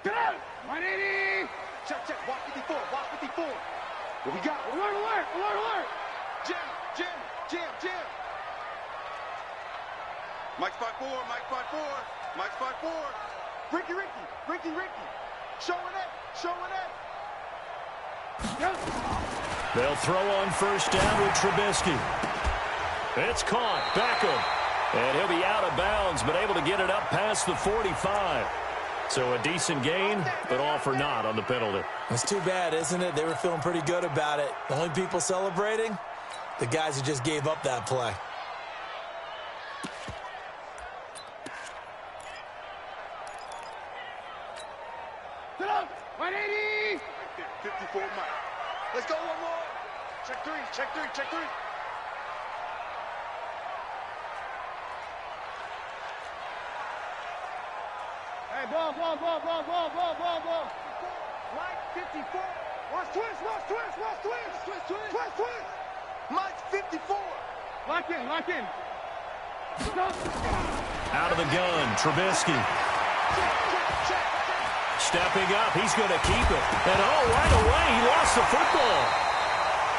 Get out! 180! Check, check. Walk 54. Walk 54. What we got? Alert, alert, alert, alert! Jam, jam, jam, jam. Mike's 5-4. Mike's 5-4. Mike's 5-4. Ricky, Ricky, Ricky, Ricky. Showing it, showing it. They'll throw on first down with Trubisky. It's caught. Beckham. And he'll be out of bounds, but able to get it up past the 45. So a decent gain, but all for naught on the penalty. It's too bad, isn't it? They were feeling pretty good about it. The only people celebrating, the guys who just gave up that play. Get up! 180! 54 Mike. Let's go one more. Check three, check three, check three. Hey, ball, ball, ball, ball, ball, ball, ball, ball. Mike 54. Watch twist, watch twist, watch twist. Twist, twist, twist, twist. Mike 54. Lock in, lock in. Out of the gun, Trubisky. Stepping up, he's going to keep it. And right away, he lost the football.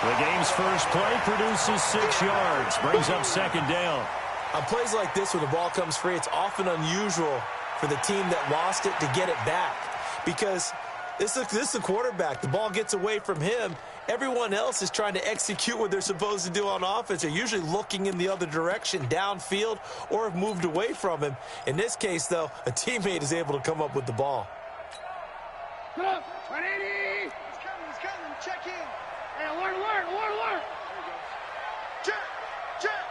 The game's first play produces 6 yards, brings up second down. On plays like this, when the ball comes free, it's often unusual for the team that lost it to get it back. Because this is the quarterback. The ball gets away from him. Everyone else is trying to execute what they're supposed to do on offense. They're usually looking in the other direction, downfield, or have moved away from him. In this case, though, a teammate is able to come up with the ball. Get up! 180! He's coming, check in. Hey, alert, alert, alert, alert! Check, check,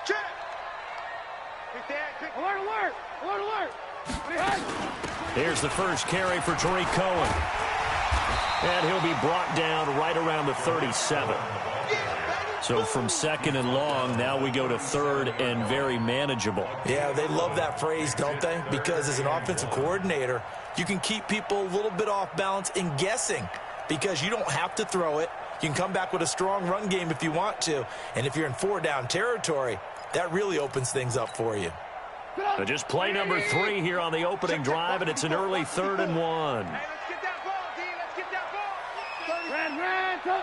check. Pick that, pick. Alert, alert, alert, alert! Here's the first carry for Tariq Cohen. And he'll be brought down right around the 37. So from second and long, now we go to third and very manageable. Yeah, they love that phrase, don't they? Because as an offensive coordinator, you can keep people a little bit off balance and guessing because you don't have to throw it. You can come back with a strong run game if you want to. And if you're in 4-down territory, that really opens things up for you. So just play number 3 here on the opening drive, and it's an early 3rd and 1. Hey, let's get that ball, D. Let's get that ball. Red, go!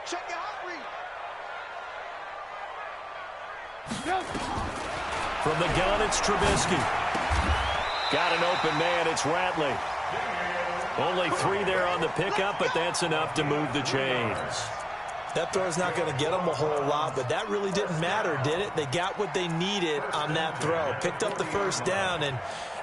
Check your hot read. Go! From the gun, it's Trubisky. Got an open man, it's Ratley. Only 3 there on the pickup, but that's enough to move the chains. That throw's not going to get them a whole lot, but that really didn't matter, did it? They got what they needed on that throw. Picked up the first down, and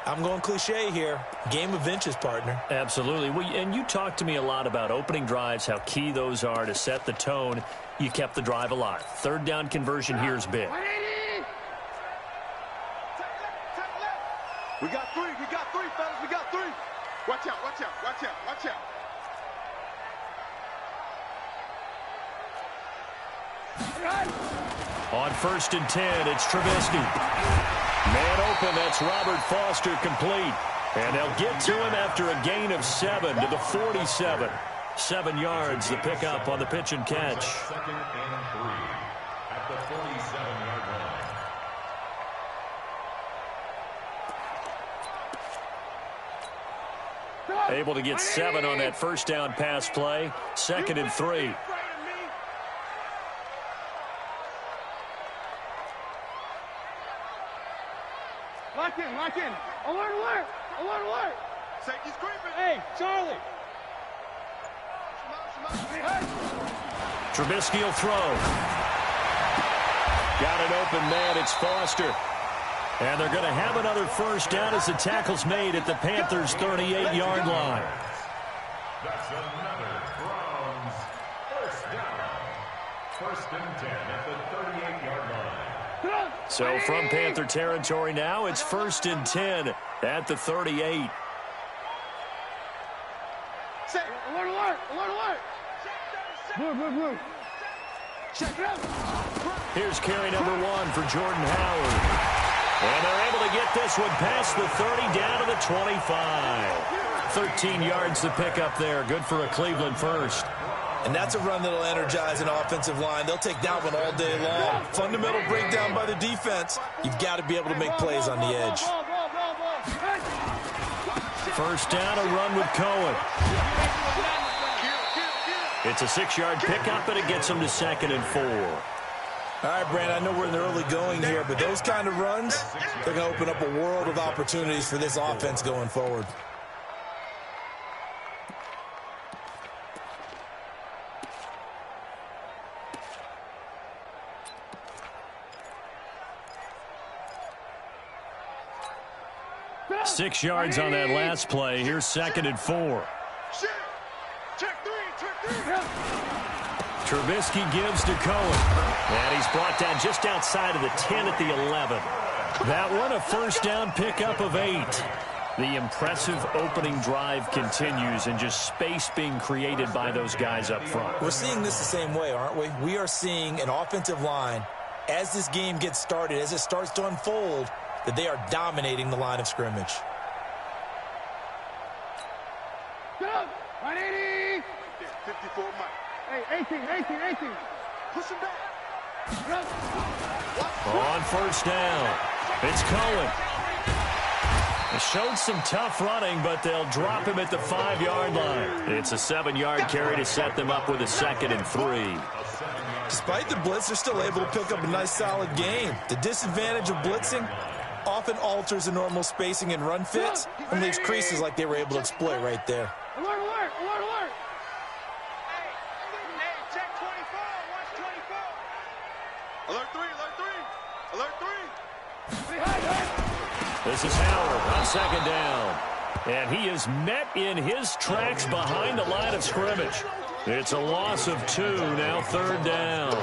I'm going cliche here. Game of inches, partner. Absolutely. Well, and you talked to me a lot about opening drives, how key those are to set the tone. You kept the drive alive. 3rd down conversion here is big. 180! We got 3, fellas, we got 3. Watch out, watch out, watch out, watch out. On 1st and 10, it's Trubisky. Man open, that's Robert Foster complete. And they'll get to him after a gain of 7 to the 47. 7 yards, the pickup on the pitch and catch. 2nd and 3 at the 47-yard line. Able to get 7 on that first down pass play. 2nd and 3. Lock in, lock in! Alert, alert! Alert, alert! Safety's creeping. Hey, Charlie! Trubisky will throw. Got an open man, it's Foster. And they're going to have another first down as the tackle's made at the Panthers' 38-yard line. That's another Browns first down. 1st and 10 at the 38-yard line. So from Panther territory now, it's 1st and 10 at the 38. Alert, alert! Alert, alert! Move, move, move! Check it out! Here's carry number 1 for Jordan Howard. And they're able to get this one past the 30 down to the 25. 13 yards to pick up there. Good for a Cleveland first. And that's a run that'll energize an offensive line. They'll take that one all day long. Fundamental breakdown by the defense. You've got to be able to make plays on the edge. First down, a run with Cohen. It's a 6-yard pickup, and it gets him to 2nd and 4. All right, Brand, I know we're in the early going here, but those kind of runs, they're going to open up a world of opportunities for this offense going forward. Six yards on that last play. Here's 2nd and 4. Check three. Trubisky gives to Cohen. And he's brought down just outside of the 10 at the 11. That one, a first down pickup of 8. The impressive opening drive continues, and just space being created by those guys up front. We're seeing this the same way, aren't we? We are seeing an offensive line, as this game gets started, as it starts to unfold, that they are dominating the line of scrimmage. Go! 180! 54 Mike. Hey, 18. Push him back. On first down, it's Cohen. He showed some tough running, but they'll drop him at the 5-yard line. It's a 7-yard carry to set them up with a 2nd and 3. Despite the blitz, they're still able to pick up a nice, solid game. The disadvantage of blitzing often alters the normal spacing and run fits and leaves creases like they were able to exploit right there. Alert! Hey, check 24. Watch 24. Alert 3. This is Howard on 2nd down. And he is met in his tracks behind the line of scrimmage. It's a loss of 2, now 3rd down.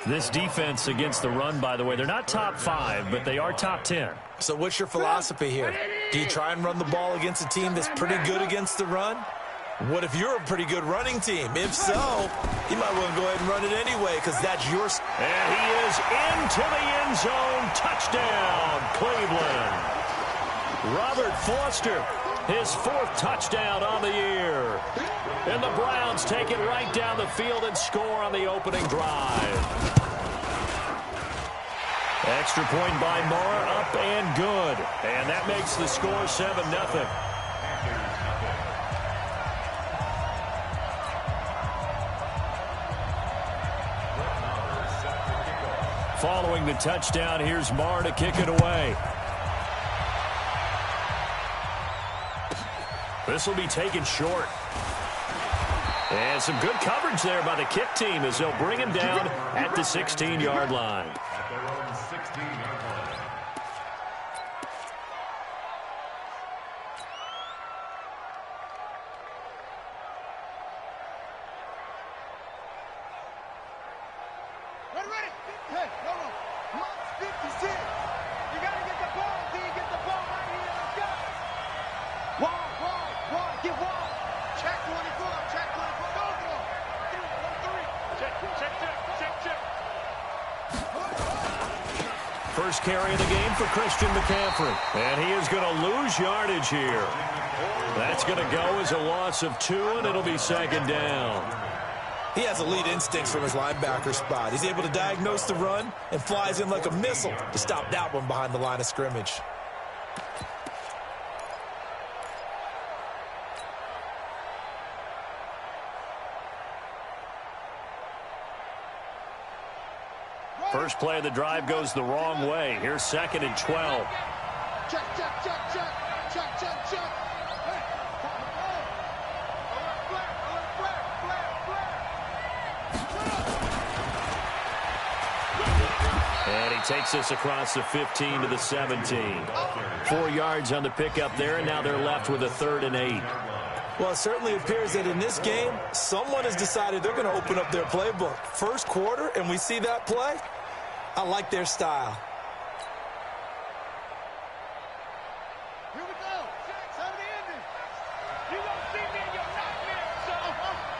This defense against the run, by the way, they're not top 5, but they are top 10. So what's your philosophy here? Do you try and run the ball against a team that's pretty good against the run? What if you're a pretty good running team? If so, you might want to go ahead and run it anyway, because that's your... And he is into the end zone. Touchdown, Cleveland. Robert Foster, his 4th touchdown on the year. And the Browns take it right down the field and score on the opening drive. Extra point by Moore, up and good. And that makes the score 7-0. Following the touchdown, here's Marr to kick it away. This will be taken short. And some good coverage there by the kick team as they'll bring him down at the 16-yard line. At their own 16-yard line. Ready. Hey, hold on. Mark 56. You got to get the ball. Can you get the ball right here? Let's go. Wall. Get wall. Check 24. Check 24. Go for it. 3. Check. First carry of the game for Christian McCaffrey. And he is going to lose yardage here. That's going to go as a loss of 2, and it'll be 2nd down. He has elite instincts from his linebacker spot. He's able to diagnose the run and flies in like a missile to stop that one behind the line of scrimmage. First play of the drive goes the wrong way. Here's 2nd and 12. Check. And he takes this across the 15 to the 17. 4 yards on the pickup there, and now they're left with a 3rd and 8. Well, it certainly appears that in this game, someone has decided they're going to open up their playbook. First quarter, and we see that play. I like their style. Here we go. Son of the ending. You don't see me in your nightmare, son.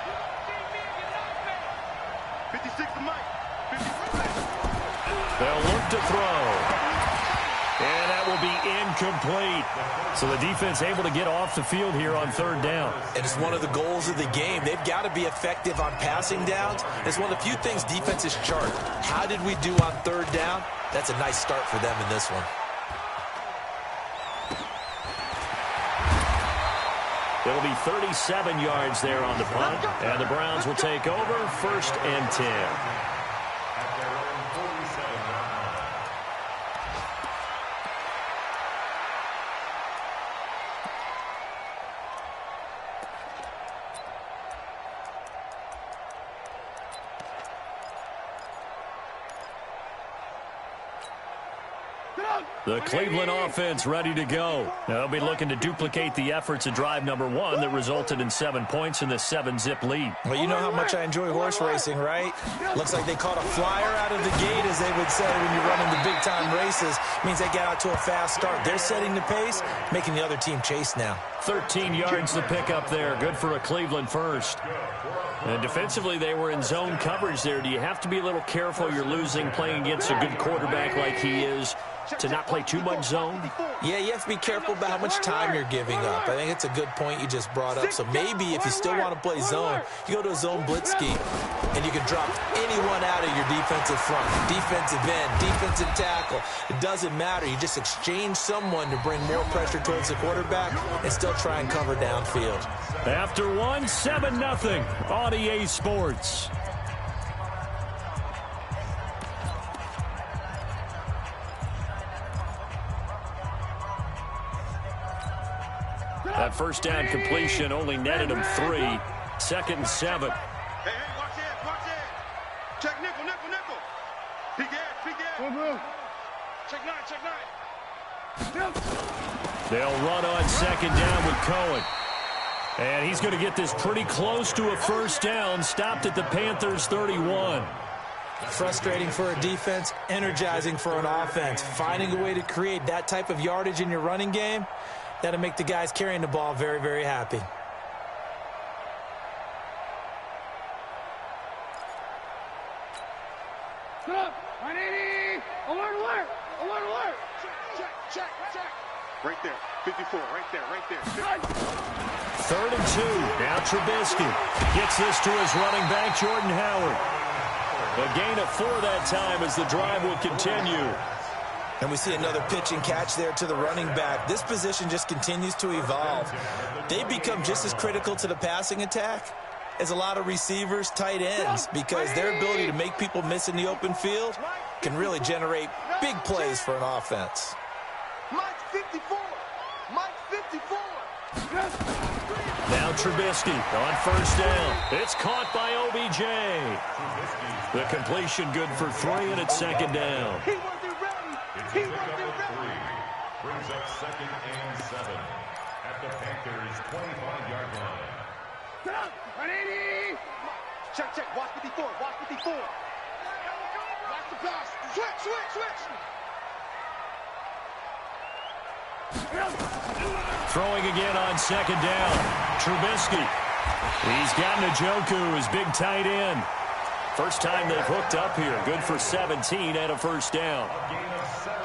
You don't see me in your nightmare. 56 to Mike. 56. They'll look to throw. And that will be incomplete. So the defense able to get off the field here on 3rd down. And it's one of the goals of the game. They've got to be effective on passing downs. It's one of the few things defenses chart. How did we do on 3rd down? That's a nice start for them in this one. It'll be 37 yards there on the punt, and the Browns will take over 1st and 10. The Cleveland offense ready to go. They'll be looking to duplicate the efforts of drive number 1 that resulted in 7 points in the 7-zip lead. Well, you know how much I enjoy horse racing, right? Looks like they caught a flyer out of the gate, as they would say when you're running the big-time races. Means they get out to a fast start. They're setting the pace, making the other team chase now. 13 yards to pick up there. Good for a Cleveland first. And defensively, they were in zone coverage there. Do you have to be a little careful? You're losing playing against a good quarterback like he is to not play too much zone? Yeah, you have to be careful about how much time you're giving up. I think it's a good point you just brought up. So maybe if you still want to play zone, you go to a zone blitz scheme, and you can drop anyone out of your defensive front, defensive end, defensive tackle. It doesn't matter. You just exchange someone to bring more pressure towards the quarterback and still try and cover downfield. After 1, 7-0 on EA Sports. That first down completion only netted him 3. 2nd and 7. Hey, watch it, watch it. Check nickel, nickel, nickel. Peek in. Check 9. They'll run on 2nd down with Cohen. And he's going to get this pretty close to a first down. Stopped at the Panthers' 31. Frustrating for a defense, energizing for an offense. Finding a way to create that type of yardage in your running game, that'll make the guys carrying the ball very, very happy. Get up! 180! Alert, alert! Alert, alert! Check. Right there. 54, right there. 3rd and 2. Now Trubisky gets this to his running back, Jordan Howard. A gain of 4 that time as the drive will continue. And we see another pitch and catch there to the running back. This position just continues to evolve. They become just as critical to the passing attack as a lot of receivers, tight ends, because their ability to make people miss in the open field can really generate big plays for an offense. Mike 54. Now Trubisky on first down. It's caught by OBJ. The completion good for 3, and it's 2nd down. He wasn't ready. Brings up 2nd and 7 at the Panthers' 25-yard line. Get up! 180! Check. Watch 54. Watch the pass. Switch. Throwing again on 2nd down. Trubisky. He's got Njoku, his big tight end. First time they've hooked up here. Good for 17 and a first down.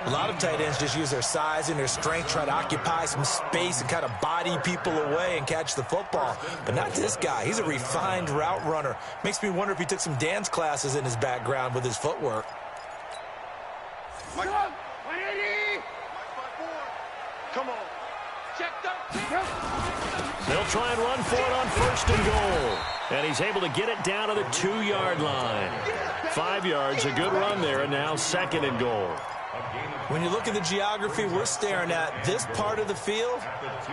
A lot of tight ends just use their size and their strength, try to occupy some space and kind of body people away and catch the football. But not this guy. He's a refined route runner. Makes me wonder if he took some dance classes in his background with his footwork. Get up! 180! Come on. Check that. They'll try and run for it on 1st and goal. And he's able to get it down to the 2-yard line. 5 yards, a good run there, and now 2nd and goal. When you look at the geography we're staring at, this part of the field,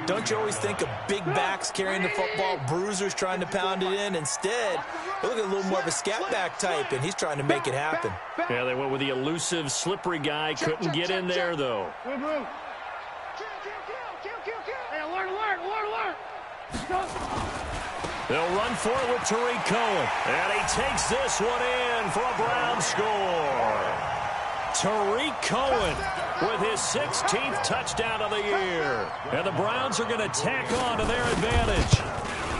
don't you always think of big backs carrying the football, bruisers trying to pound it in? Instead, you look at a little more of a scat back type, and he's trying to make it happen. Yeah, they went with the elusive, slippery guy. Couldn't get in there, though. Hey, alert! They'll run for it with Tariq Cohen. And he takes this one in for a Brown score. Tariq Cohen with his 16th touchdown of the year. And the Browns are going to tack on to their advantage.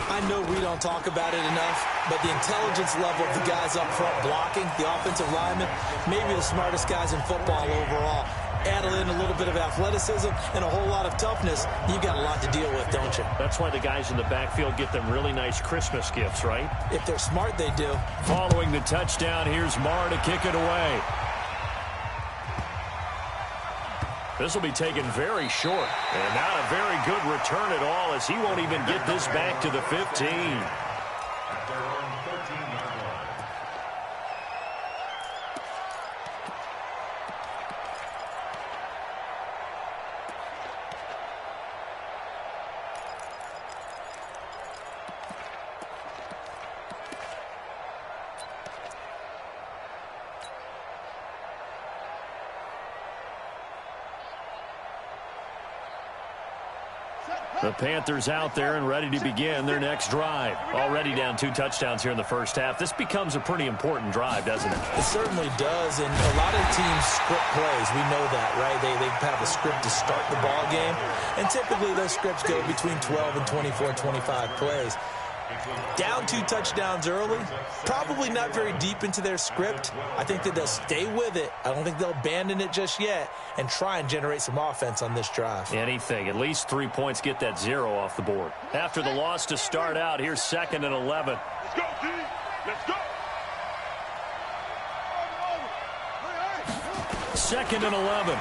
I know we don't talk about it enough, but the intelligence level of the guys up front blocking, the offensive linemen, maybe the smartest guys in football overall. Add in a little bit of athleticism and a whole lot of toughness, you've got a lot to deal with, don't you? That's why the guys in the backfield get them really nice Christmas gifts, right? If they're smart, they do. Following the touchdown, here's Marr to kick it away. This will be taken very short. And not a very good return at all, as he won't even get this back to the 15. At their own 13-yard line. The Panthers out there and ready to begin their next drive. Already down 2 touchdowns here in the first half. This becomes a pretty important drive, doesn't it? It certainly does, and a lot of teams script plays. We know that, right? They have a script to start the ball game, and typically those scripts go between 12 and 24, 25 plays. Down 2 touchdowns early, probably not very deep into their script. I think that they'll stay with it. I don't think they'll abandon it just yet and try and generate some offense on this drive. Anything. At least 3 points, get that 0 off the board. After the loss to start out, here's 2nd and 11. Let's go, D. Let's go. 2nd and 11.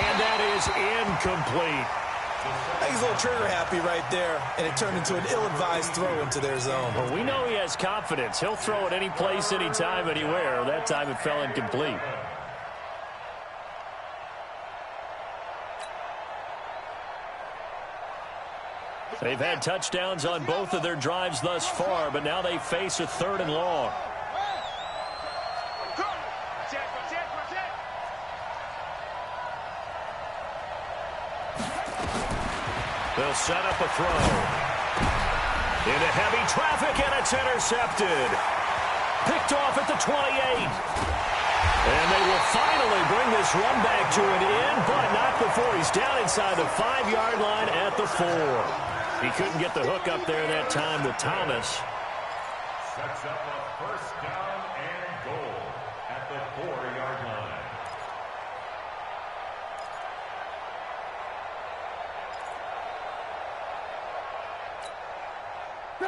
And that is incomplete. I think he's a little trigger happy right there, and it turned into an ill-advised throw into their zone. Well, we know he has confidence. He'll throw it any place, anytime, anywhere. That time it fell incomplete. They've had touchdowns on both of their drives thus far, but now they face a 3rd and long. They'll set up a throw. Into heavy traffic, and it's intercepted. Picked off at the 28. And they will finally bring this run back to an end, but not before he's down inside the 5-yard line at the 4. He couldn't get the hook up there that time with Thomas. Sets up a first down and goal at the 4-yard line.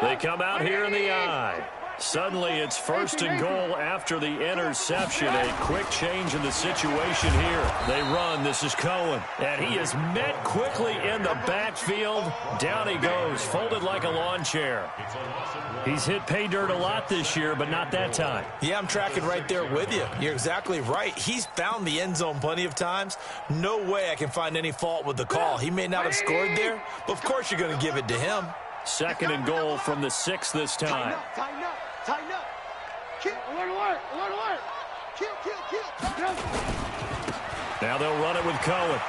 They come out here in the I. Suddenly it's 1st and goal after the interception. A quick change in the situation here. They run. This is Cohen. And he is met quickly in the backfield. Down he goes, folded like a lawn chair. He's hit pay dirt a lot this year, but not that time. Yeah, I'm tracking right there with you. You're exactly right. He's found the end zone plenty of times. No way I can find any fault with the call. He may not have scored there, but of course you're going to give it to him. 2nd and goal from the 6 this time. Tighten up. Tighten up. Kill. Alert, alert. Alert, alert. Kill. Now they'll run it with Cohen.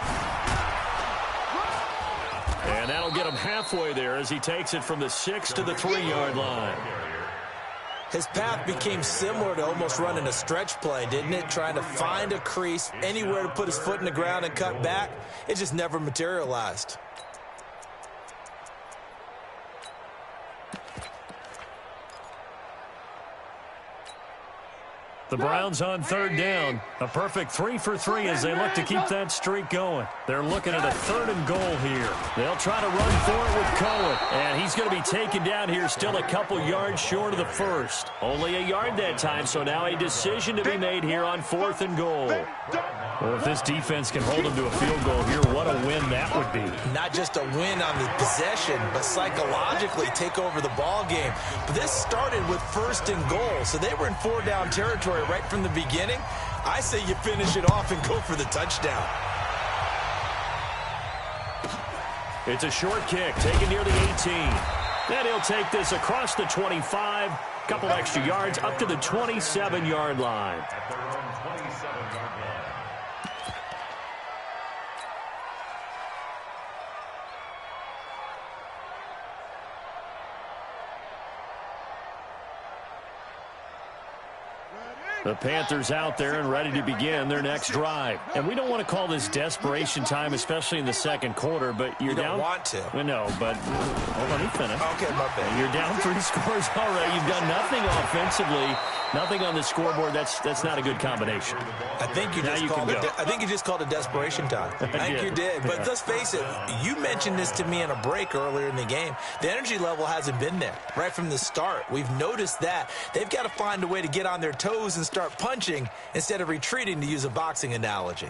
And that'll get him halfway there as he takes it from the 6 to the 3-yard line. His path became similar to almost running a stretch play, didn't it? Trying to find a crease, anywhere to put his foot in the ground and cut back. It just never materialized. The Browns on 3rd down. A perfect 3 for 3 as they look to keep that streak going. They're looking at a 3rd and goal here. They'll try to run for it with Cohen. And he's going to be taken down here still a couple yards short of the 1st. Only a yard that time, so now a decision to be made here on 4th and goal. Well, if this defense can hold them to a field goal here, what a win that would be. Not just a win on the possession, but psychologically take over the ball game. But this started with 1st and goal, so they were in 4-down territory right from the beginning. I say you finish it off and go for the touchdown. It's a short kick taken near the 18. Then he'll take this across the 25, couple extra yards up to the 27-yard line. At their own 27-yard line. The Panthers out there and ready to begin their next drive. And we don't want to call this desperation time, especially in the 2nd quarter, but you're down. You don't want to. Well, no, but well, let me finish. Okay, my bad. You're down 3 scores already. You've done nothing offensively. Nothing on the scoreboard. That's not a good combination. I think you just called it desperation time. I think you did. But let's face it, you mentioned this to me in a break earlier in the game. The energy level hasn't been there right from the start. We've noticed that. They've got to find a way to get on their toes and start punching instead of retreating, to use a boxing analogy.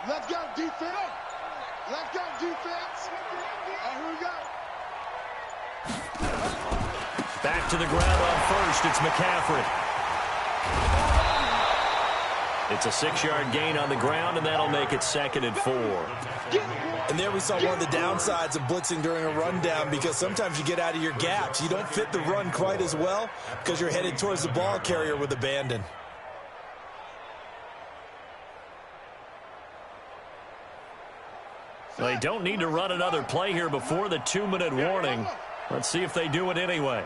Let's go, defense. Let's go, defense. Here we go. Back to the ground on first. It's McCaffrey. It's a 6-yard gain on the ground, and that'll make it 2nd and 4. And there we saw one of the downsides of blitzing during a rundown, because sometimes you get out of your gaps. You don't fit the run quite as well because you're headed towards the ball carrier with abandon. They don't need to run another play here before the 2-minute warning. Let's see if they do it anyway.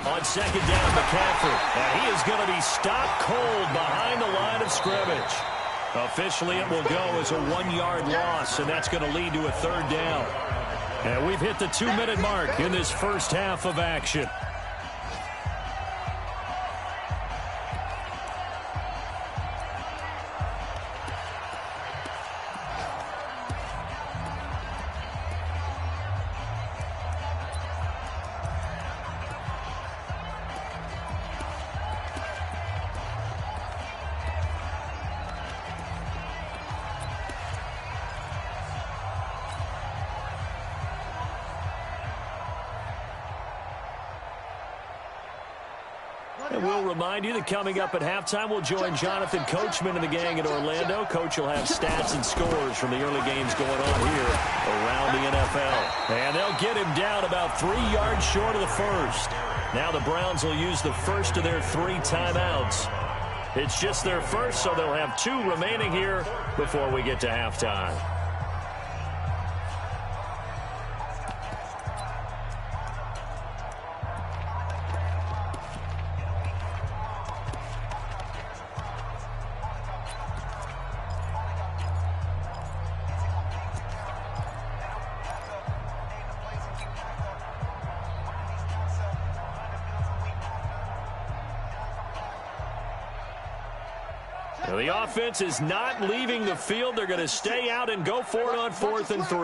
On 2nd down, McCaffrey. And he is going to be stopped cold behind the line of scrimmage. Officially, it will go as a 1-yard loss, and that's going to lead to a 3rd down. And we've hit the 2-minute mark in this first half of action. And we'll remind you that coming up at halftime, we'll join Jonathan Coachman and the gang in Orlando. Coach will have stats and scores from the early games going on here around the NFL. And they'll get him down about 3 yards short of the first. Now the Browns will use the first of their 3 timeouts. It's just their first, so they'll have 2 remaining here before we get to halftime. Now the offense is not leaving the field. They're going to stay out and go for it on 4th and 3.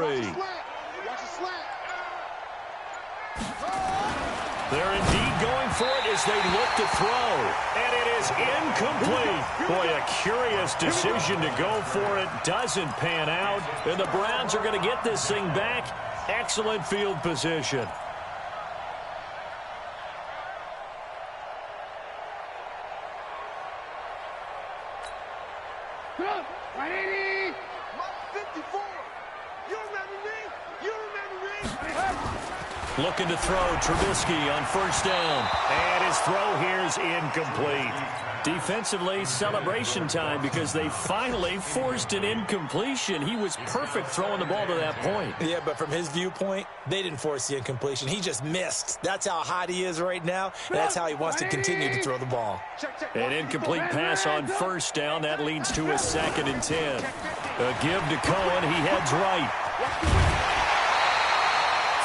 They're indeed going for it as they look to throw. And it is incomplete. Boy, a curious decision to go for it. Doesn't pan out. And the Browns are going to get this thing back. Excellent field position. Right 80. 54. You remember me? You remember me? Looking to throw, Trubisky on 1st down. And his throw here is incomplete. Defensively, celebration time because they finally forced an incompletion. He was perfect throwing the ball to that point. Yeah, but from his viewpoint, they didn't force the incompletion. He just missed. That's how hot he is right now, and that's how he wants to continue to throw the ball. An incomplete pass on 1st down. That leads to a 2nd and 10. A give to Cohen. He heads right.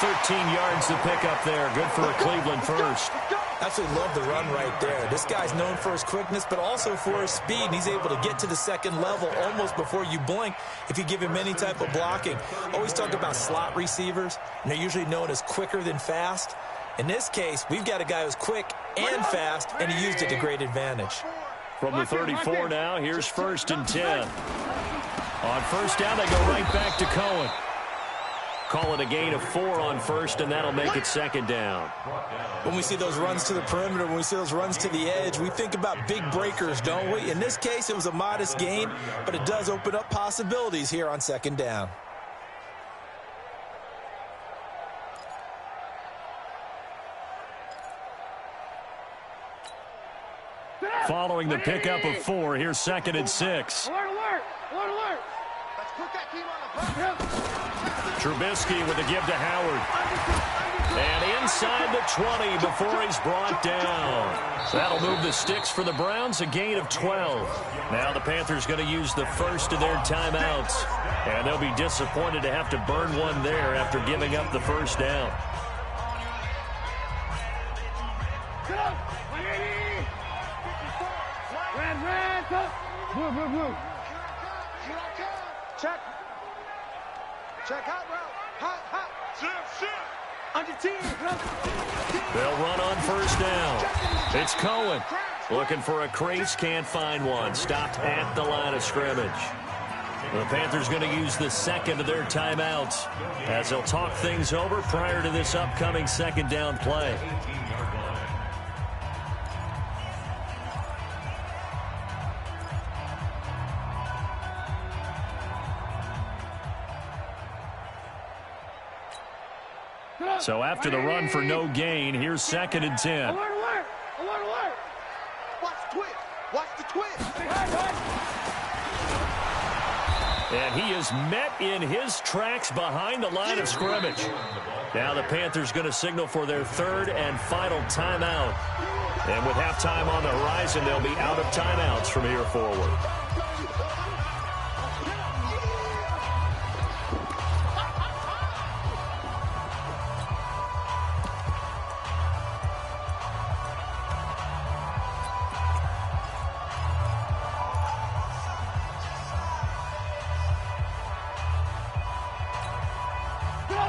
13 yards to pick up there. Good for a Cleveland first. Absolutely love the run right there. This guy's known for his quickness, but also for his speed. And he's able to get to the 2nd level almost before you blink if you give him any type of blocking. Always talk about slot receivers, and they're usually known as quicker than fast. In this case, we've got a guy who's quick and fast, and he used it to great advantage. From the 34 now, here's 1st and 10. On 1st down, they go right back to Cohen. Call it a gain of 4 on 1st, and that'll make it 2nd down. When we see those runs to the perimeter, when we see those runs to the edge, we think about big breakers, don't we? In this case, it was a modest gain, but it does open up possibilities here on 2nd down. Following the pickup of 4, here's 2nd and 6. Alert, alert, alert, alert. Let's put that team on the block. Trubisky with a give to Howard. And inside the 20 before he's brought down. That'll move the sticks for the Browns, a gain of 12. Now the Panthers going to use the first of their timeouts. And they'll be disappointed to have to burn one there after giving up the first down. Blue. Check. Check hot route. Hot. Shift. Under 10. They'll run on first down. It's Cohen. Looking for a crease, can't find one. Stopped at the line of scrimmage. The Panthers going to use the second of their timeouts as they'll talk things over prior to this upcoming second down play. So after the run for no gain, here's 2nd and 10. Alert. Watch the twist. And he is met in his tracks behind the line of scrimmage. Now the Panthers going to signal for their third and final timeout. And with halftime on the horizon, they'll be out of timeouts from here forward.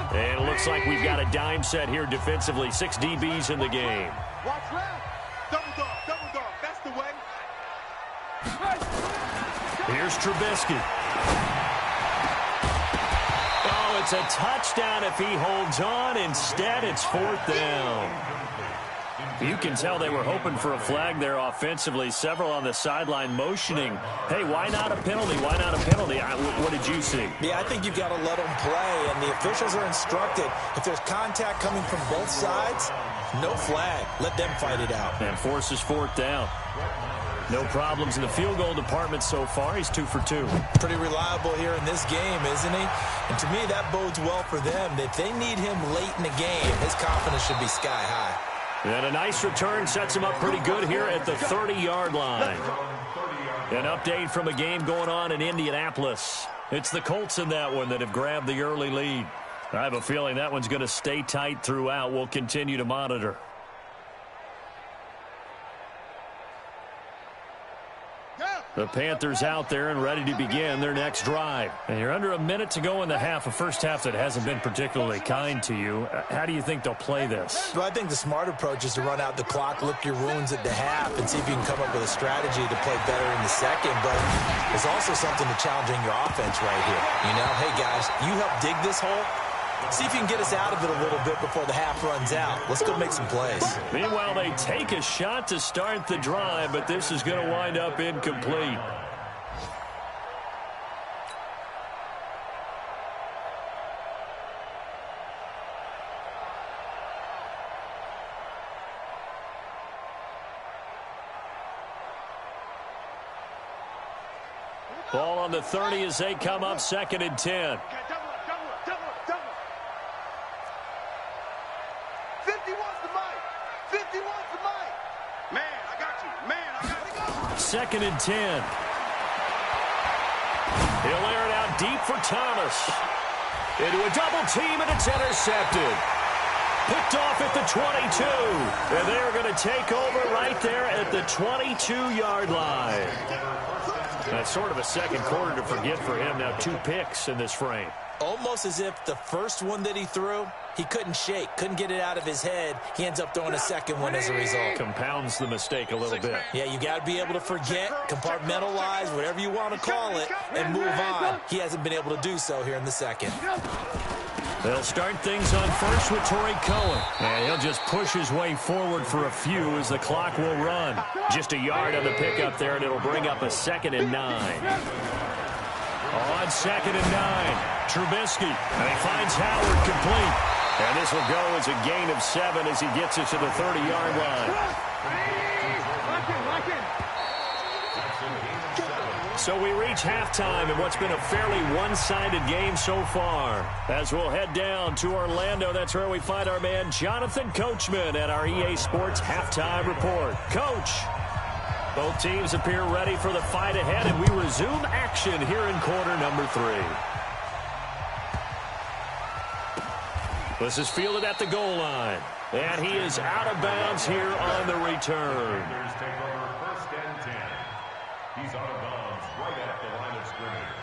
And it looks like we've got a dime set here defensively. 6 DBs in the game. Watch left. Double dog. That's the way. Here's Trubisky. Oh, it's a touchdown if he holds on. Instead, it's 4th down. You can tell they were hoping for a flag there offensively. Several on the sideline motioning. Hey, why not a penalty? Why not a penalty? What did you see? Yeah, I think you've got to let them play, and the officials are instructed. If there's contact coming from both sides, no flag. Let them fight it out. And forces 4th down. No problems in the field goal department so far. He's 2 for 2. Pretty reliable here in this game, isn't he? And to me, that bodes well for them. If they need him late in the game, his confidence should be sky high. And a nice return sets him up pretty good here at the 30-yard line. An update from a game going on in Indianapolis. It's the Colts in that one that have grabbed the early lead. I have a feeling that one's going to stay tight throughout. We'll continue to monitor. The Panthers out there and ready to begin their next drive. And you're under a minute to go in the half, a first half that hasn't been particularly kind to you. How do you think they'll play this? Well, I think the smart approach is to run out the clock, lick your wounds at the half, and see if you can come up with a strategy to play better in the second. But there's also something to challenging your offense right here. You know, hey, guys, you help dig this hole. See if you can get us out of it a little bit before the half runs out. Let's go make some plays. Meanwhile, they take a shot to start the drive, but this is going to wind up incomplete. Ball on the 30 as they come up 2nd and 10. 2nd and 10. He'll air it out deep for Thomas. Into a double team, and it's intercepted. Picked off at the 22. And they are going to take over right there at the 22-yard line. That's sort of a second quarter to forget for him. Now 2 picks in this frame. Almost as if the first one that he threw, he couldn't shake, couldn't get it out of his head. He ends up throwing a second one as a result. Compounds the mistake a little bit. Yeah, you got to be able to forget, compartmentalize, whatever you want to call it, and move on. He hasn't been able to do so here in the second. They'll start things on first with Torrey Cohen. And he'll just push his way forward for a few as the clock will run. Just a yard on the pickup there, and it'll bring up a 2nd and 9. On 2nd and 9, Trubisky, and he finds Howard complete. And this will go as a gain of 7 as he gets it to the 30-yard line. So we reach halftime in what's been a fairly one-sided game so far. As we'll head down to Orlando, that's where we find our man Jonathan Coachman at our EA Sports Halftime Report. Coach, both teams appear ready for the fight ahead, and we resume action here in quarter number 3. This is fielded at the goal line, and he is out of bounds here on the return. Take over 1st and 10. He's out of bounds right at the line of scrimmage.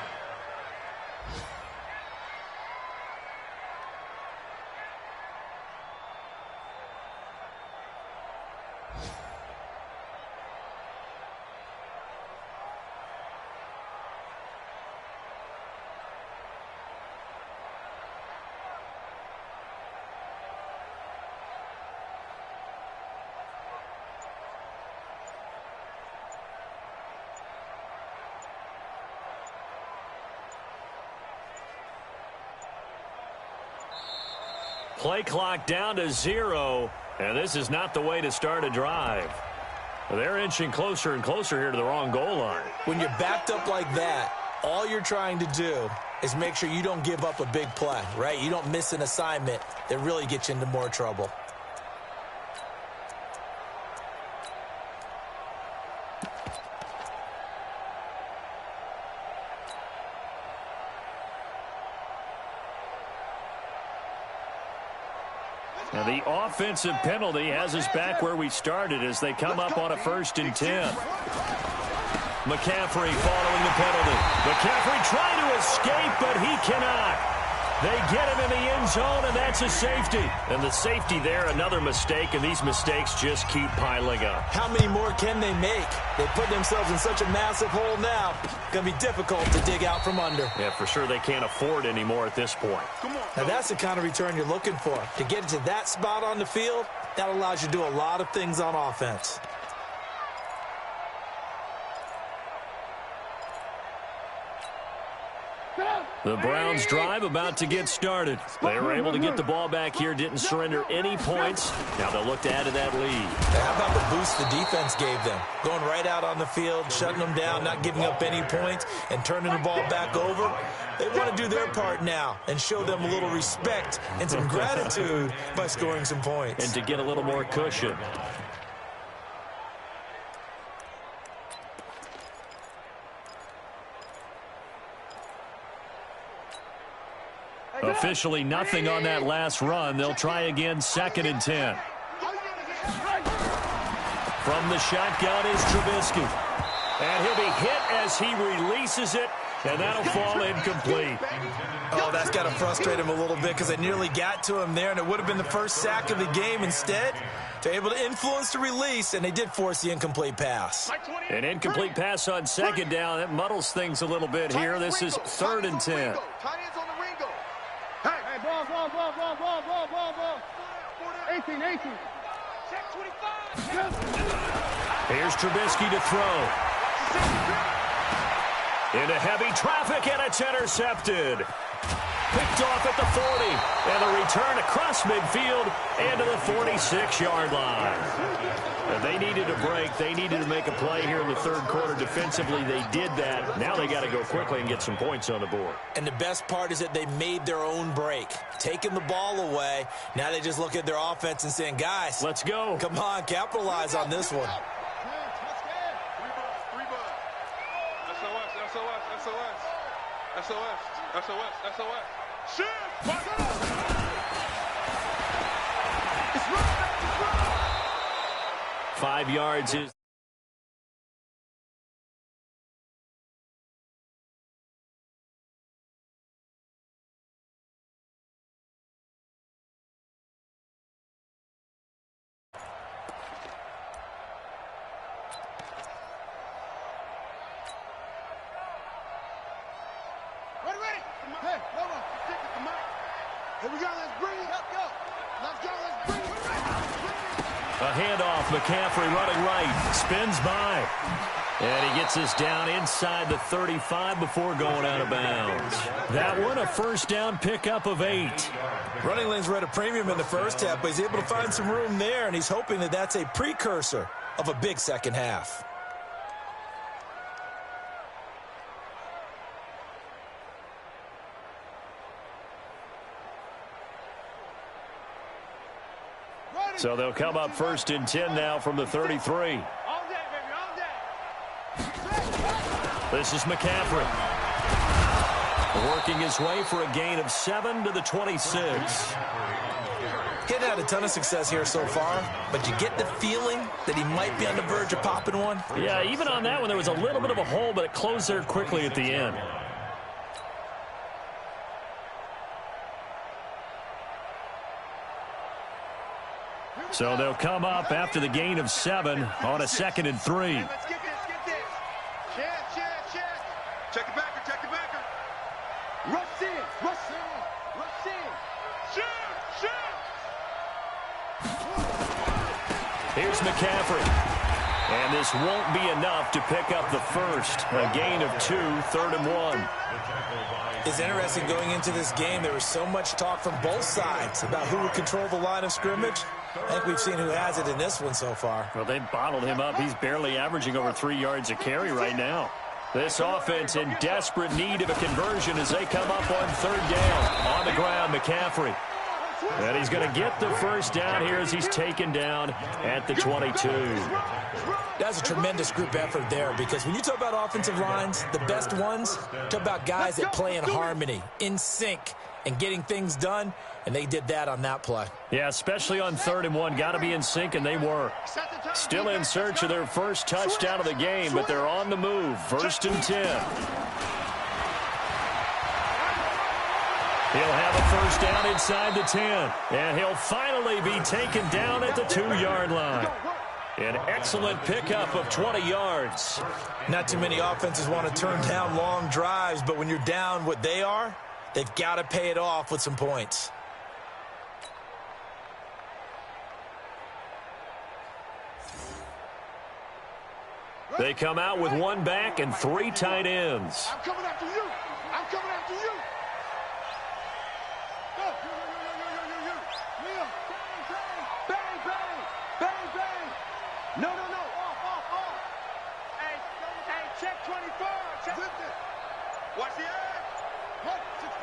Play clock down to 0, and this is not the way to start a drive. They're inching closer and closer here to the wrong goal line. When you're backed up like that, all you're trying to do is make sure you don't give up a big play, right? You don't miss an assignment that really gets you into more trouble. Now the offensive penalty has us back where we started as they come up on a 1st and 10. McCaffrey following the penalty. McCaffrey trying to escape, but he cannot. They get him in the end zone, and that's a safety. And the safety there, another mistake, and these mistakes just keep piling up. How many more can they make? They put themselves in such a massive hole now. Going to be difficult to dig out from under. Yeah, for sure they can't afford anymore at this point. Now that's the kind of return you're looking for. To get to that spot on the field, that allows you to do a lot of things on offense. The Browns drive about to get started. They were able to get the ball back here, didn't surrender any points. Now they'll look to add to that lead. How about the boost the defense gave them? Going right out on the field, shutting them down, not giving up any points, and turning the ball back over. They want to do their part now and show them a little respect and some gratitude by scoring some points. And to get a little more cushion. Officially nothing on that last run. They'll try again, 2nd and 10. From the shotgun is Trubisky. And he'll be hit as he releases it, and that'll fall incomplete. Oh, that's got to frustrate him a little bit because they nearly got to him there, and it would have been the first sack of the game. Instead, they're able to influence the release, and they did force the incomplete pass. An incomplete pass on 2nd down. That muddles things a little bit here. This is 3rd and 10. Hey, ball. 18. Check 25. Here's Trubisky to throw. Into heavy traffic, and it's intercepted. Picked off at the 40. And a return across midfield and to the 46-yard line. And they needed a break. They needed to make a play here in the 3rd quarter. Defensively, they did that. Now they got to go quickly and get some points on the board. And the best part is that they made their own break. Taking the ball away. Now they just look at their offense and saying, guys, let's go. Come on, capitalize on this one. SOS. Shit! 5 yards is... Ready. Hey, hold on. Here we go. Let's bring it. Let's go. Let's bring it. A handoff. McCaffrey running right. Spins by. And he gets us down inside the 35 before going out of bounds. That one, a 1st down pickup of 8. Running lanes were at a premium in the first half, but he's able to find some room there, and he's hoping that that's a precursor of a big second half. So they'll come up 1st and 10 now from the 33. All day, baby, all day. This is McCaffrey. Working his way for a gain of 7 to the 26. Getting had a ton of success here so far, but you get the feeling that he might be on the verge of popping one. Yeah, even on that one, there was a little bit of a hole, but it closed there quickly at the end. So they'll come up after the gain of 7 on a 2nd and 3. Let's get this, get this. Check. Check it backer, check it backer. Rush in, rush in, rush in. Shoot. Here's McCaffrey. And this won't be enough to pick up the first. A gain of 2, 3rd and 1. It's interesting going into this game. There was so much talk from both sides about who would control the line of scrimmage. I think we've seen who has it in this one so far. Well, they've bottled him up. He's barely averaging over 3 yards a carry right now. This offense in desperate need of a conversion as they come up on 3rd down. On the ground, McCaffrey. And he's going to get the first down here as he's taken down at the 22. That's a tremendous group effort there, because when you talk about offensive lines, the best ones, talk about guys that play in harmony, in sync, and getting things done, and they did that on that play. Yeah, especially on 3rd and 1. Got to be in sync, and they were. Still in search of their first touchdown of the game, but they're on the move. 1st and 10. He'll have a first down inside the 10, and he'll finally be taken down at the 2-yard line. An excellent pickup of 20 yards. Not too many offenses want to turn down long drives, but when you're down what they are, they've got to pay it off with some points. They come out with 1 back and 3 tight ends. I'm coming after you. I'm coming after you. Go. Leo. Bang, bang, bang, bang. No, off. Hey, check 24. Check. Watch the edge. 1, 6,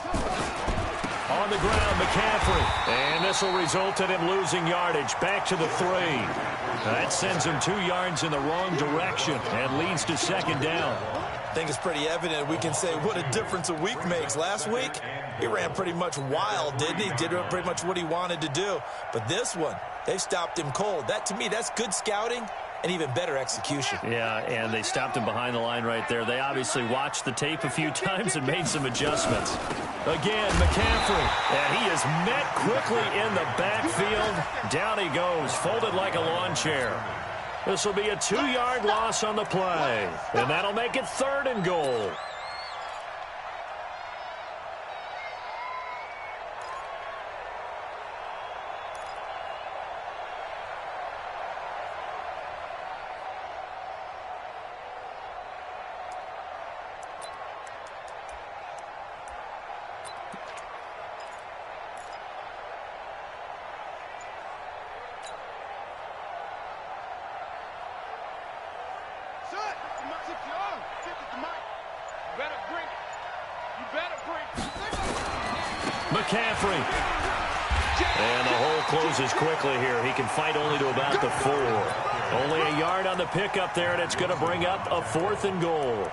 4. On the ground, McCaffrey. And this will result in him losing yardage. Back to the 3. That sends him 2 yards in the wrong direction and leads to 2nd down. I think it's pretty evident. We can say what a difference a week makes. Last week, he ran pretty much wild, didn't he? Did pretty much what he wanted to do. But this one, they stopped him cold. That, to me, that's good scouting and even better execution. Yeah, and they stopped him behind the line right there. They obviously watched the tape a few times and made some adjustments. Again, McCaffrey, and he is met quickly in the backfield. Down he goes, folded like a lawn chair. This will be a 2-yard loss on the play, and that'll make it 3rd and goal. McCaffrey. And the hole closes quickly here. He can fight only to about the 4. Only a yard on the pickup there, and it's going to bring up a 4th and goal.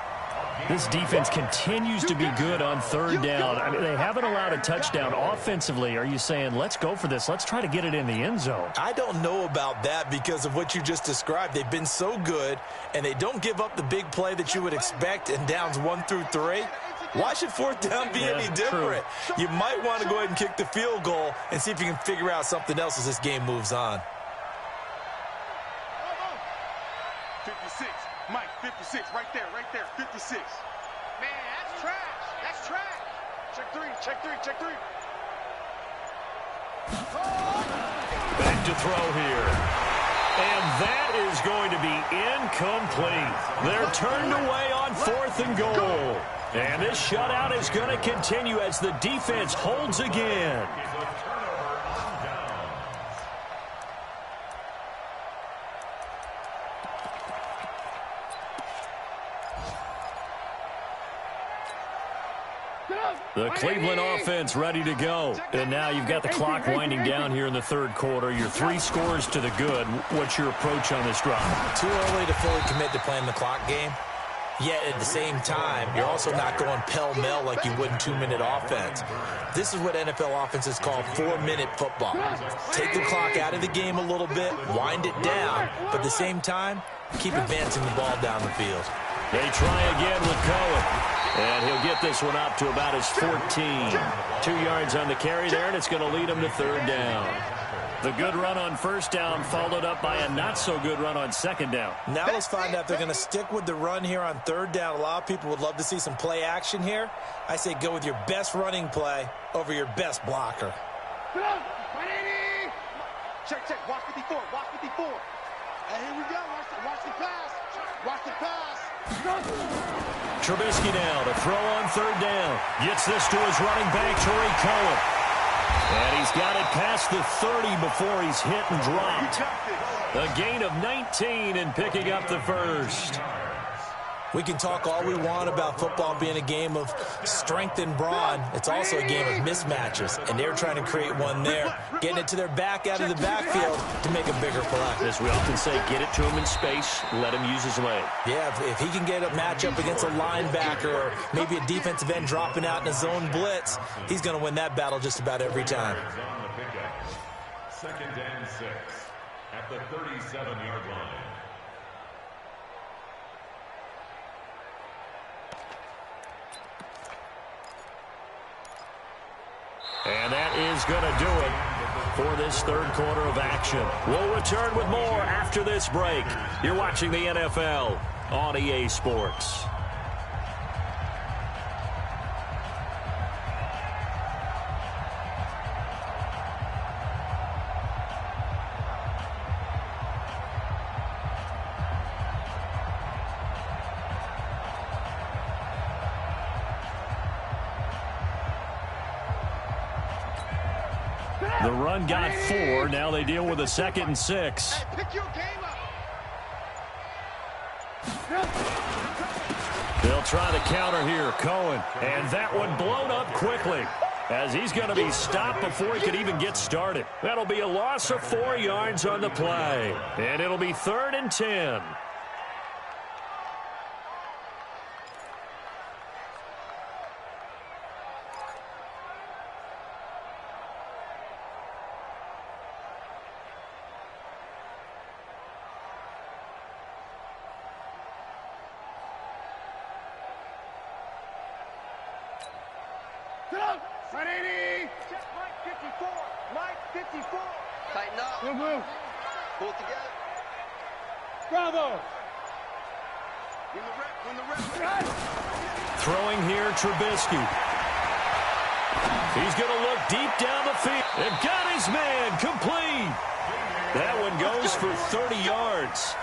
This defense continues to be good on 3rd down. I mean, they haven't allowed a touchdown offensively. Are you saying, let's go for this? Let's try to get it in the end zone. I don't know about that because of what you just described. They've been so good, and they don't give up the big play that you would expect in downs 1 through 3. Why should 4th down be any different? True. You might want to go ahead and kick the field goal and see if you can figure out something else as this game moves on. 56. Mike, 56. Right there. 56. Man, that's trash. Check three. Back to throw here. And that is going to be incomplete. They're turned away on 4th and goal. And this shutout is going to continue as the defense holds again. The Cleveland offense ready to go. And now you've got the clock winding down here in the third quarter. You're 3 scores to the good. What's your approach on this drive? Too early to fully commit to playing the clock game. Yet at the same time, you're also not going pell-mell like you would in 2-minute offense. This is what NFL offenses call 4-minute football. Take the clock out of the game a little bit, wind it down, but at the same time, keep advancing the ball down the field. They try again with Cohen. And he'll get this one up to about his 14. 2 yards on the carry there, and it's going to lead him to third down. The good run on first down followed up by a not-so-good run on second down. Now let's find out if they're going to stick with the run here on third down. A lot of people would love to see some play action here. I say go with your best running play over your best blocker. Check, check. Watch 54. Watch 54. And here we go. Watch the pass. Watch the pass. Trubisky now to throw on third down. Gets this to his running back, Tariq Cohen. And he's got it past the 30 before he's hit and dropped. A gain of 19 and picking up the first. We can talk all we want about football being a game of strength and brawn. It's also a game of mismatches, and they're trying to create one there, getting it to their back out of the backfield to make a bigger play. As we often say, get it to him in space, let him use his leg. Yeah, if he can get a matchup against a linebacker or maybe a defensive end dropping out in a zone blitz, he's going to win that battle just about every time. Second and 6 at the 37-yard line. And that is going to do it for this third quarter of action. We'll return with more after this break. You're watching the NFL on EA Sports. The run got 4. Now they deal with a 2nd and 6. Hey, pick your game up. They'll try the counter here, Cohen. And that one blown up quickly as he's going to be stopped before he could even get started. That'll be a loss of 4 yards on the play. And it'll be 3rd and 10. Check Mike 54. Mike 54. Tighten up. Move. Pull it together. Bravo. Win the rep. Throwing here, Trubisky. He's going to look deep down the field. They've got his man complete. That one goes for 30 yards.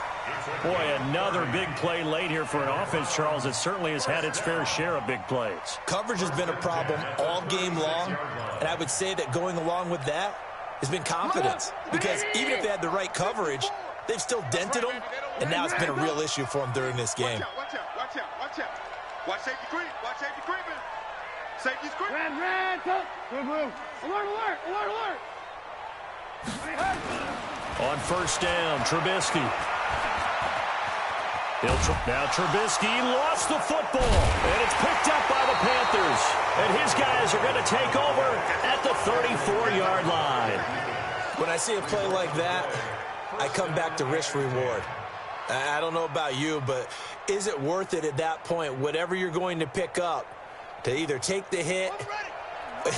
Boy, another big play late here for an offense, Charles. It certainly has had its fair share of big plays. Coverage has been a problem all game long, and I would say that going along with that has been confidence. Because even if they had the right coverage, they've still dented them, and now it's been a real issue for them during this game. Watch out. Watch safety creep. Watch safety creeping. Safety's creeping. Red. Blue. Alert. On first down, Trubisky. Now Trubisky lost the football, and it's picked up by the Panthers. And his guys are going to take over at the 34-yard line. When I see a play like that, I come back to risk-reward. I don't know about you, but is it worth it at that point, whatever you're going to pick up, to either take the hit,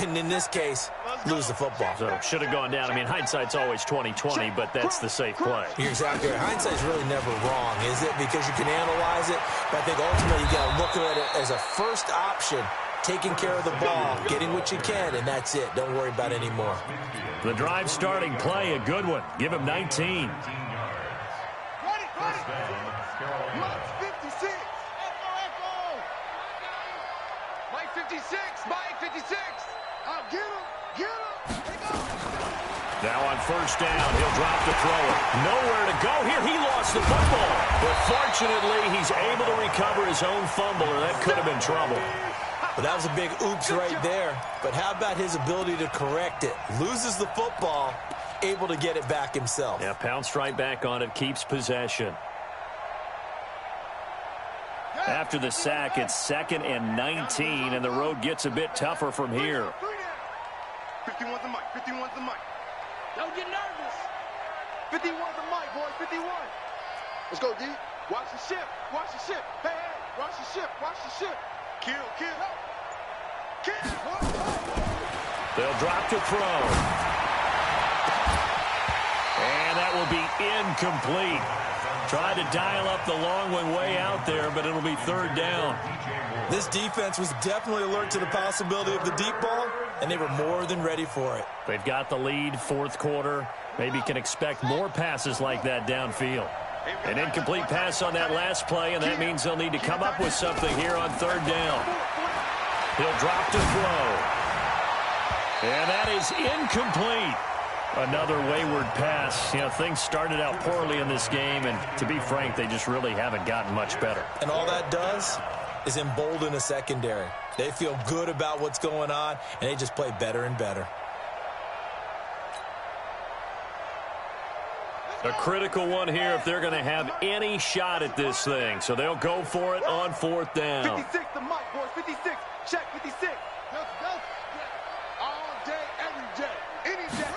and in this case, lose the football? So should have gone down. I mean, hindsight's always 20/20, but that's the safe play. You're exactly right. Hindsight's really never wrong, is it? Because you can analyze it, but I think ultimately you got to look at it as a first option, taking care of the ball, getting what you can, and that's it. Don't worry about any more. The drive starting play, a good one. Give him 19. Mike 56. Echo. Mike 56. Mike 56. Get him. Now on first down, he'll drop to throw it. Nowhere to go here. He lost the football. But fortunately, he's able to recover his own fumble, or that could have been trouble. But that was a big oops right there. But how about his ability to correct it? Loses the football, able to get it back himself. Yeah, pounced right back on it, keeps possession. After the sack, it's 2nd and 19, and the road gets a bit tougher from here. 51's the mic. 51's the mic. Don't get nervous. 51's the mic, boys. 51. Let's go, D. Watch the ship. Watch the ship. Hey, hey. Watch the ship. Watch the ship. Kill. Kill. They'll drop to throw. And that will be incomplete. Tried to dial up the long one way out there, but it'll be 3rd down. This defense was definitely alert to the possibility of the deep ball, and they were more than ready for it. They've got the lead, 4th quarter. Maybe can expect more passes like that downfield. An incomplete pass on that last play, and that means they'll need to come up with something here on 3rd down. He'll drop to throw. And that is incomplete. Another wayward pass. You know, things started out poorly in this game, and to be frank, they just really haven't gotten much better. And all that does is embolden a secondary. They feel good about what's going on, and they just play better and better. A critical one here if they're going to have any shot at this thing. So they'll go for it on 4th down. 56, the mic, boys. 56. Check 56. Let's go. All day, every day, any day.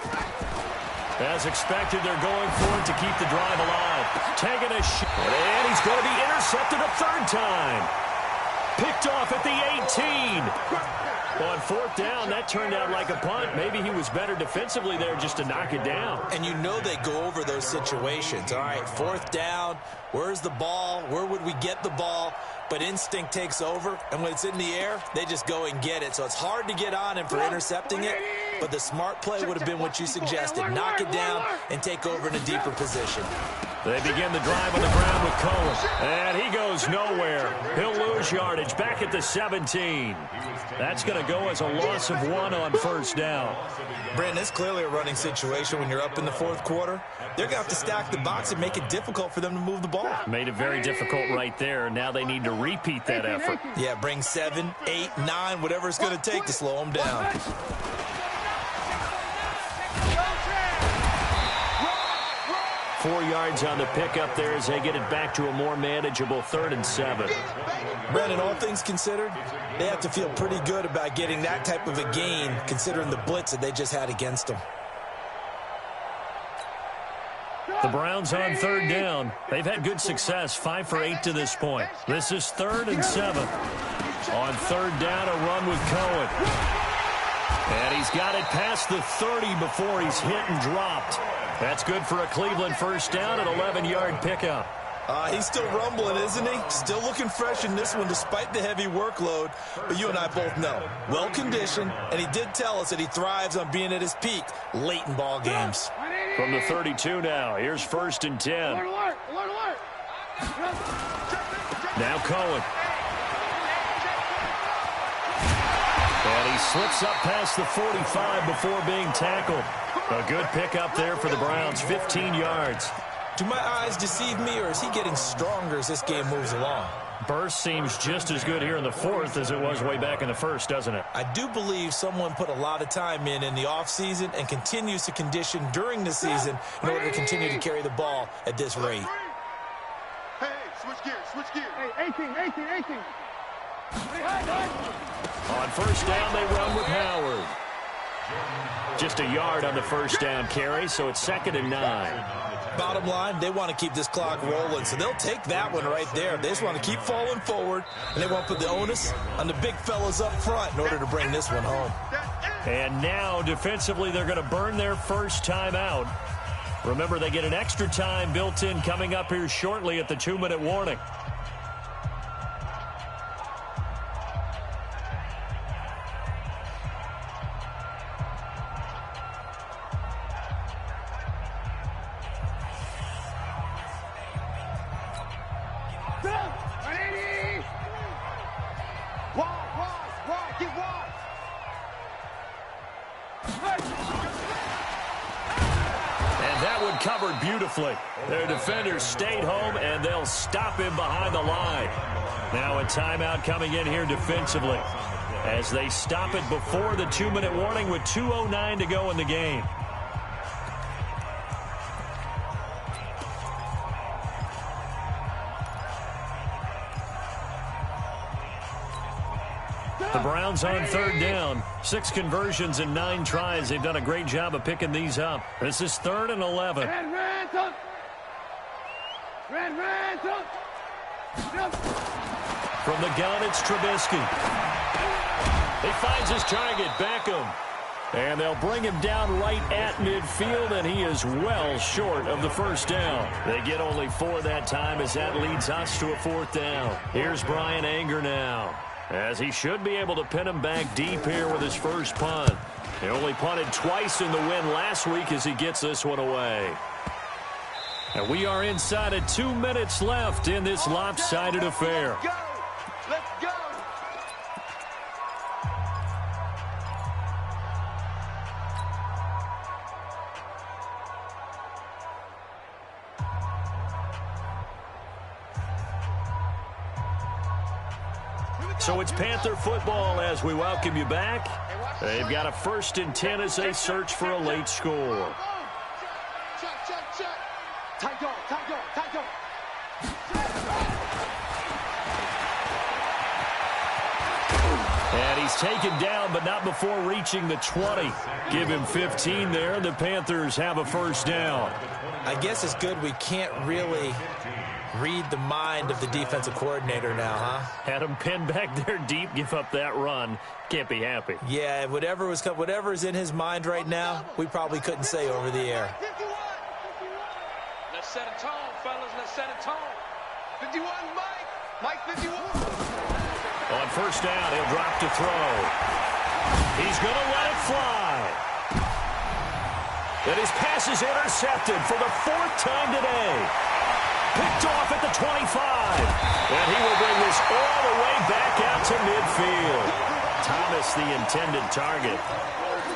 As expected, they're going for it to keep the drive alive. Taking a shot, and he's going to be intercepted a 3rd time. Picked off at the 18. On 4th down, that turned out like a punt. Maybe he was better defensively there just to knock it down. And you know they go over those situations. All right, 4th down, where's the ball? Where would we get the ball? But instinct takes over, and when it's in the air, they just go and get it. So it's hard to get on him for intercepting it, but the smart play would have been what you suggested. Knock it down and take over in a deeper position. They begin the drive on the ground with Cohen, and he goes nowhere. He'll lose yardage back at the 17. That's going to go as a loss of 1 on 1st down. Brandon, it's clearly a running situation when you're up in the 4th quarter. They're going to have to stack the box and make it difficult for them to move the ball. Made it very difficult right there. Now they need to repeat that effort. Yeah, bring 7, 8, 9, whatever it's going to take to slow them down. 4 yards on the pickup there as they get it back to a more manageable 3rd and 7. Brandon, all things considered, they have to feel pretty good about getting that type of a gain considering the blitz that they just had against them. The Browns on 3rd down. They've had good success, 5 for 8 to this point. This is 3rd and 7. On 3rd down, a run with Cohen. And he's got it past the 30 before he's hit and dropped. That's good for a Cleveland 1st down, an 11-yard pickup. He's still rumbling, isn't he? Still looking fresh in this one despite the heavy workload. But you and I both know, well-conditioned, and he did tell us that he thrives on being at his peak late in ball games. From the 32 now, here's 1st and 10. Alert. Now Cohen. And he slips up past the 45 before being tackled. A good pickup there for the Browns, 15 yards. Do my eyes deceive me, or is he getting stronger as this game moves along? Burst seems just as good here in the 4th as it was way back in the 1st, doesn't it? I do believe someone put a lot of time in the offseason and continues to condition during the season in order to continue to carry the ball at this rate. Hey, switch gears. Hey, 18. On 1st down, they run with Howard. Just a yard on the 1st down carry, so it's 2nd and 9. Bottom line, they want to keep this clock rolling, so they'll take that one right there. They just want to keep falling forward, and they want to put the onus on the big fellas up front in order to bring this one home. And now, defensively, they're going to burn their first time out. Remember, they get an extra time built in coming up here shortly at the 2-minute warning. Covered beautifully. Their defenders stayed home, and they'll stop him behind the line. Now a timeout coming in here defensively as they stop it before the 2-minute warning with 2:09 to go in the game. The Browns on 3rd down. 6 conversions and 9 tries. They've done a great job of picking these up. This is 3rd and 11. From the gun, it's Trubisky. He finds his target, Beckham. And they'll bring him down right at midfield, and he is well short of the 1st down. They get only 4 that time as that leads us to a 4th down. Here's Brian Anger now, as he should be able to pin him back deep here with his first punt. He only punted twice in the win last week as he gets this one away. And we are inside of 2 minutes left in this lopsided affair. Let's go. So it's Panther football as we welcome you back. They've got a 1st and 10 as they search for a late score. Check. Tight go. And he's taken down, but not before reaching the 20. Give him 15 there. The Panthers have a 1st down. I guess it's good we can't really read the mind of the defensive coordinator now, huh? Had him pinned back there deep, give up that run. Can't be happy. Yeah, whatever's in his mind right now, we probably couldn't say over the air. Let's set a tone, fellas. Let's set a tone. 51, Mike 51. On 1st down, he'll drop to throw. He's going to let it fly. And his pass is intercepted for the 4th time today. Picked off at the 25. And he will bring this all the way back out to midfield. Thomas, the intended target.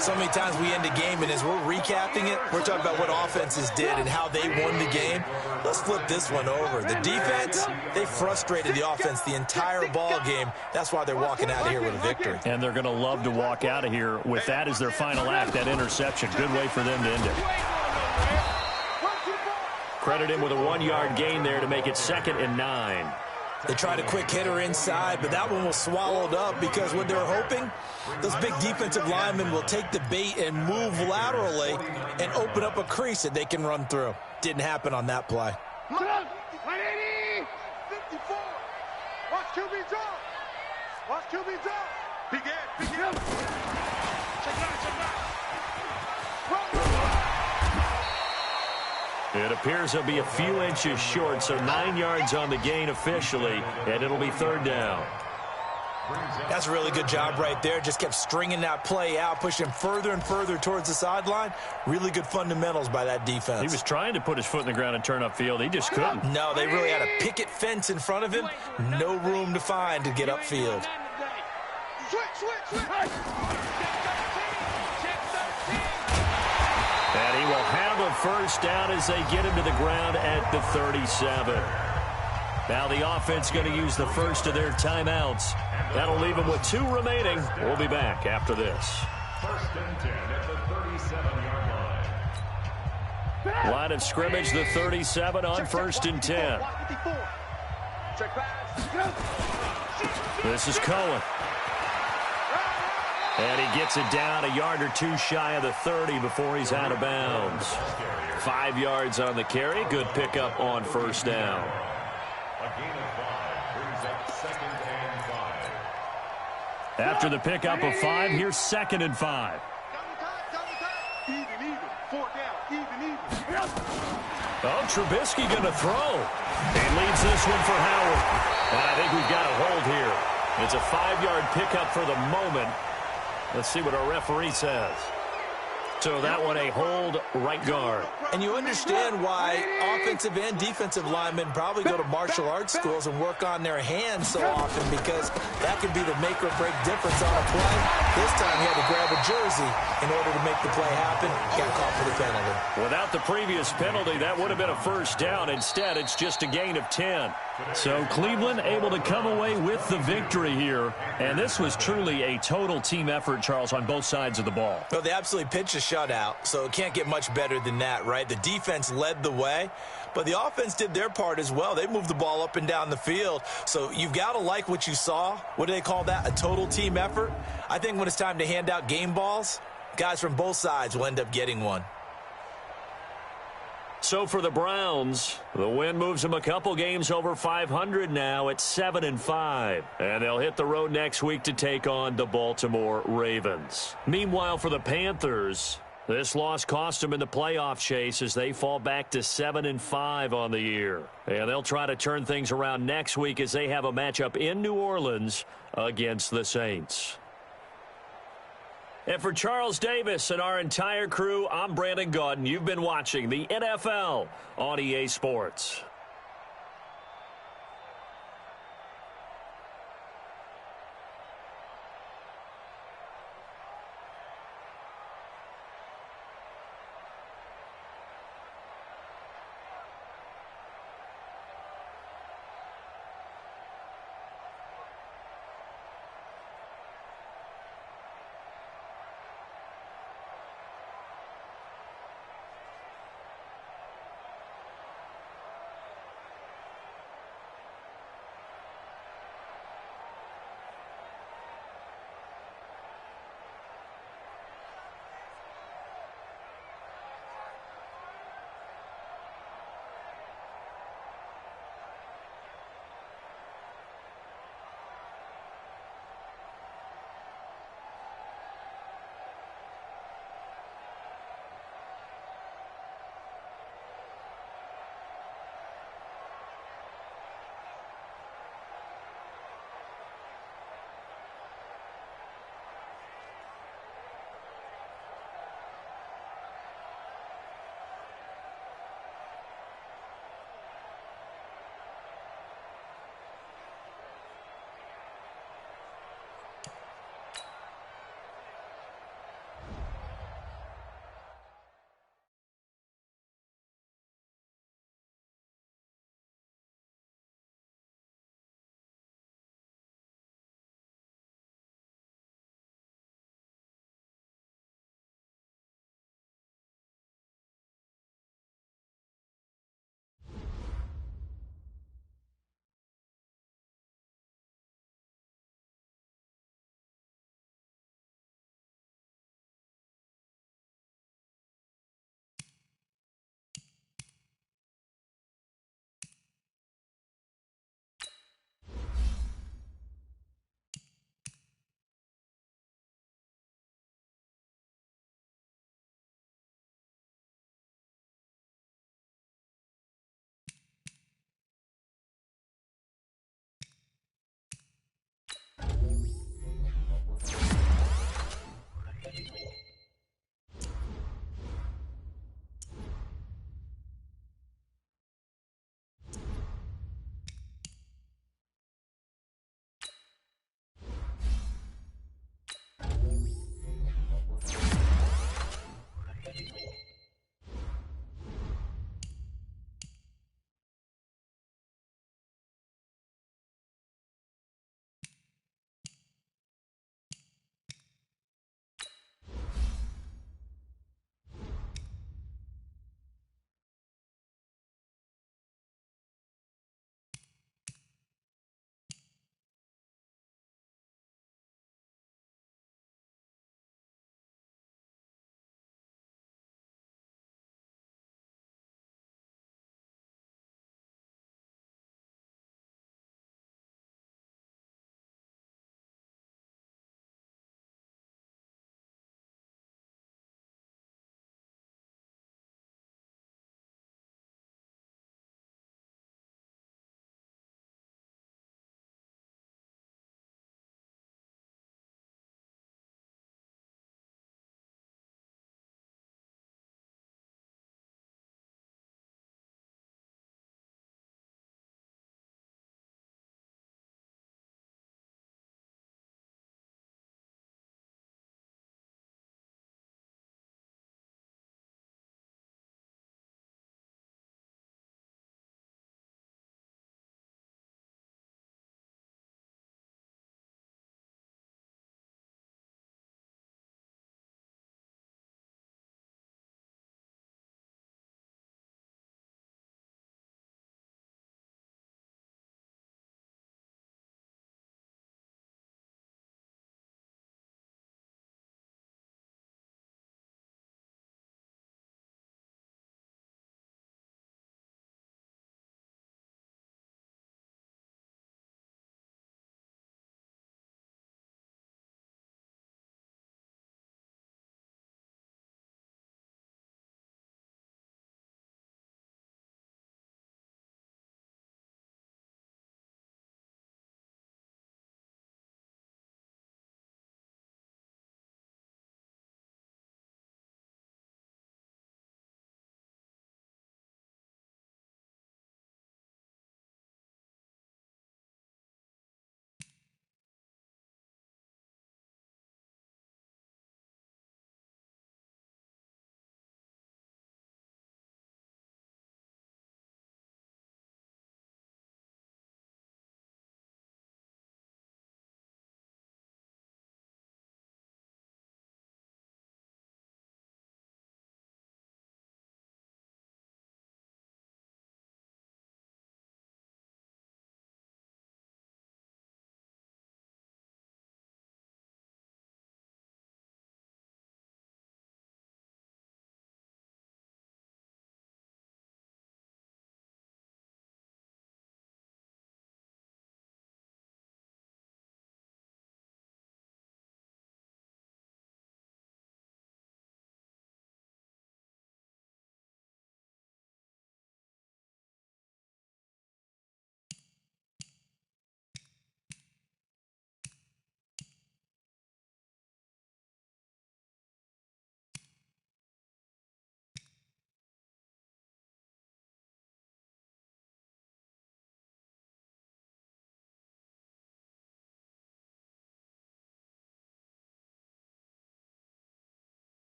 So many times we end a game, and as we're recapping it, we're talking about what offenses did and how they won the game. Let's flip this one over. The defense, they frustrated the offense the entire ball game. That's why they're walking out of here with a victory. And they're going to love to walk out of here with that as their final act, that interception. Good way for them to end it. Credit him with a 1-yard gain there to make it 2nd and 9. They tried a quick hitter inside, but that one was swallowed up because what they're hoping, those big defensive linemen will take the bait and move laterally and open up a crease that they can run through. Didn't happen on that play. 180. 54. Watch QB drop. Watch QB drop. Begin. Check out. It appears he'll be a few inches short, so 9 yards on the gain officially, and it'll be 3rd down. That's a really good job right there. Just kept stringing that play out, pushing further and further towards the sideline. Really good fundamentals by that defense. He was trying to put his foot in the ground and turn upfield. He just couldn't. No, they really had a picket fence in front of him. No room to find to get upfield. Switch. And he will have a 1st down as they get him to the ground at the 37. Now the offense going to use the first of their timeouts. That'll leave them with 2 remaining. We'll be back after this. 1st and 10 at the 37-yard line. Line of scrimmage, the 37 on 1st and 10. This is Cohen. And he gets it down a yard or 2 shy of the 30 before he's out of bounds. 5 yards on the carry. Good pickup on 1st down. A gain of 5 brings up 2nd and 5. After the pickup of 5, here's 2nd and 5. Even. 4th down. Even. Oh, Trubisky going to throw. He leads this one for Howard. And I think we've got a hold here. It's a 5-yard pickup for the moment. Let's see what our referee says. So that one a hold right guard. And you understand why offensive and defensive linemen probably go to martial arts schools and work on their hands so often, because that can be the make or break difference on a play. This time he had to grab a jersey in order to make the play happen. Got caught for the penalty. Without the previous penalty, that would have been a first down. Instead, it's just a gain of 10. So Cleveland able to come away with the victory here. And this was truly a total team effort, Charles, on both sides of the ball. Well, they absolutely pitched a shutout, so it can't get much better than that, right? The defense led the way, but the offense did their part as well. They moved the ball up and down the field. So you've got to like what you saw. What do they call that? A total team effort? I think when it's time to hand out game balls, guys from both sides will end up getting one. So for the Browns, the win moves them a couple games over 500 now at 7-5. And they'll hit the road next week to take on the Baltimore Ravens. Meanwhile, for the Panthers, this loss cost them in the playoff chase as they fall back to 7-5 on the year. And they'll try to turn things around next week as they have a matchup in New Orleans against the Saints. And for Charles Davis and our entire crew, I'm Brandon Gaudin. You've been watching the NFL on EA Sports.